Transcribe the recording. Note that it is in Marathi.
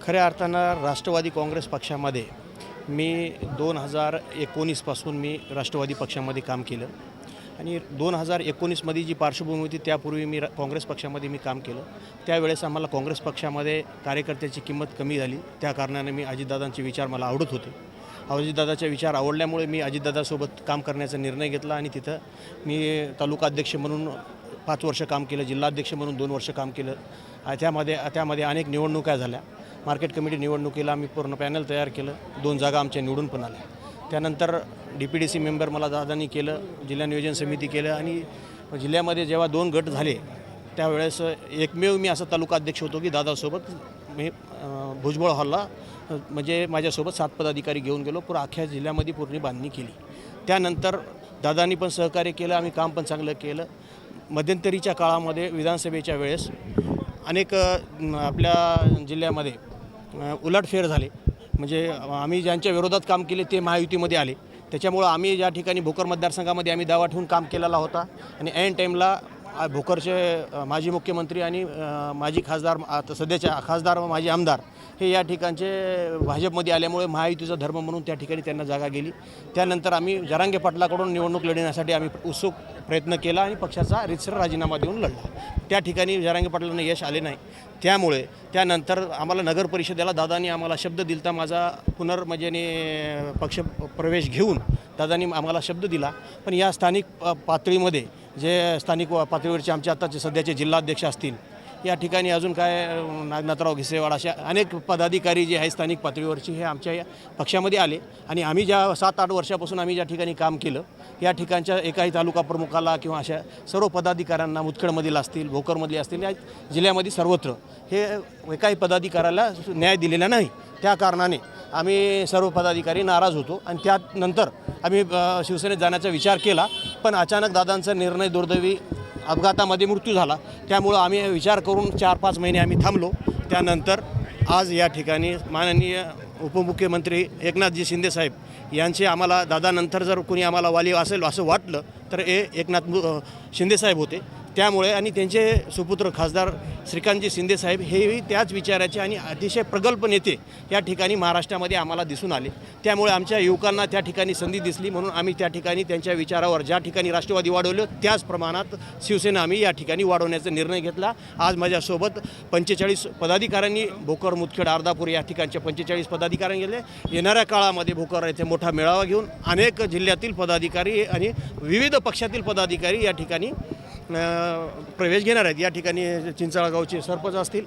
खऱ्या अर्थानं राष्ट्रवादी काँग्रेस पक्षामध्ये मी 2019पासून मी राष्ट्रवादी पक्षामध्ये काम केलं आणि 2019मध्ये जी पार्श्वभूमी होती त्यापूर्वी मी काँग्रेस पक्षामध्ये मी काम केलं। त्यावेळेस आम्हाला काँग्रेस पक्षामध्ये कार्यकर्त्याची किंमत कमी झाली, त्या कारणाने मी अजितदादांचे विचार मला आवडत होते। अजितदादाचे विचार आवडल्यामुळे मी अजितदादासोबत काम करण्याचा निर्णय घेतला आणि तिथं मी तालुका अध्यक्ष म्हणून 5 वर्ष काम केलं, जिल्हाध्यक्ष म्हणून 2 वर्ष काम केलं। त्यामध्ये अनेक निवडणुका झाल्या। मार्केट कमिटी निवडणुकीला आम्ही पूर्ण पॅनल तयार केलं, 2 जागा आमच्या निवडून पण आल्या। त्यानंतर DPDC मेंबर मला दादांनी केलं, जिल्हा नियोजन समिती केलं आणि जिल्ह्यामध्ये जेव्हा 2 गट झाले त्यावेळेस एकमेव मी असा तालुका अध्यक्ष होतो की दादासोबत मी भुजबळ हॉलला म्हणजे माझ्यासोबत 7 पदाधिकारी घेऊन गेलो, पुरा अख्ख्या जिल्ह्यामध्ये पूर्ण बांधणी केली। त्यानंतर दादांनी पण सहकार्य केलं, आम्ही काम पण चांगलं केलं। मध्यंतरीच्या काळामध्ये विधानसभेच्या वेळेस अनेक आपल्या जिल्ह्यामध्ये उलटफेर झाले, म्हणजे आम्ही ज्यांच्या विरोधात काम केले ते महायुतीमध्ये आले। त्याच्यामुळं आम्ही ज्या ठिकाणी भोकर मतदारसंघामध्ये आम्ही दावा ठेवून काम केलेला होता आणि ऐन टाईमला भोकरचे माजी मुख्यमंत्री आणि माजी खासदार, आता सध्याच्या खासदार माजी आमदार हे या ठिकाणचे भाजपमध्ये आल्यामुळे महायुतीचा धर्म म्हणून त्या ठिकाणी त्यांना जागा गेली। त्यानंतर आम्ही जरांगे पाटलाकडून निवडणूक लढवण्यासाठी आम्ही उत्सुक प्रयत्न केला आणि पक्षाचा रितसर राजीनामा देऊन लढला। त्या ठिकाणी जरांगे पाटलांना यश आले नाही, त्यामुळे त्यानंतर आम्हाला नगर परिषदेला दादांनी आम्हाला शब्द दिलता, माझा पक्ष प्रवेश घेऊन दादांनी आम्हाला शब्द दिला। पण या स्थानिक पातळीमध्ये जे स्थानिक पातळीवरचे आमचे आताचे सध्याचे जिल्हाध्यक्ष असतील, या ठिकाणी अजून काय नागनाथराव घिसेवाड अशा अनेक पदाधिकारी जे आहे स्थानिक पातळीवरचे हे आमच्या या पक्षामध्ये आले आणि आम्ही ज्या 7-8 वर्षापासून आम्ही ज्या ठिकाणी काम केलं या ठिकाणच्या एकाही तालुका प्रमुखाला किंवा अशा सर्व पदाधिकाऱ्यांना मुदखेडमधील असतील, भोकरमधले असतील, या जिल्ह्यामध्ये सर्वत्र हे एकाही पदाधिकाऱ्याला न्याय दिलेला नाही। त्या कारणाने आम्ही सर्व पदाधिकारी नाराज होतो आणि त्यानंतर आम्ही शिवसेनेत जाण्याचा विचार केला, पण अचानक दादांचा निर्णय दुर्दैवी अपघातामध्ये मृत्यू झाला। त्यामुळं आम्ही विचार करून 4-5 महिने आम्ही थांबलो। त्यानंतर आज या ठिकाणी माननीय उपमुख्यमंत्री एकनाथजी शिंदेसाहेब यांचे आम्हाला दादानंतर जर कोणी आम्हाला वाली असेल असं वाटलं तर एकनाथ शिंदेसाहेब होते। त्यामुळे आणि त्यांचे सुपुत्र खासदार श्रीकांतजी शिंदेसाहेब हेही त्याच विचाराचे आणि अतिशय प्रगल्भ नेते या ठिकाणी महाराष्ट्रामध्ये आम्हाला दिसून आले। त्यामुळे आमच्या युवकांना त्या ठिकाणी संधी दिसली, म्हणून आम्ही त्या ठिकाणी त्यांच्या विचारावर ज्या ठिकाणी राष्ट्रवादी वाढवलं त्याच प्रमाणात शिवसेना आम्ही या ठिकाणी वाढवण्याचा निर्णय घेतला। आज माझ्यासोबत 45 पदाधिकाऱ्यांनी भोकर, मुदखेड, अर्धापूर या ठिकाणच्या 45 पदाधिकाऱ्यांनी गेले। येणाऱ्या काळामध्ये भोकर येथे मोठा मेळावा घेऊन अनेक जिल्ह्यातील पदाधिकारी आणि विविध पक्षातील पदाधिकारी या ठिकाणी प्रवेश घेणार आहेत। या ठिकाणी चिंचाळगावचे सरपंच असतील,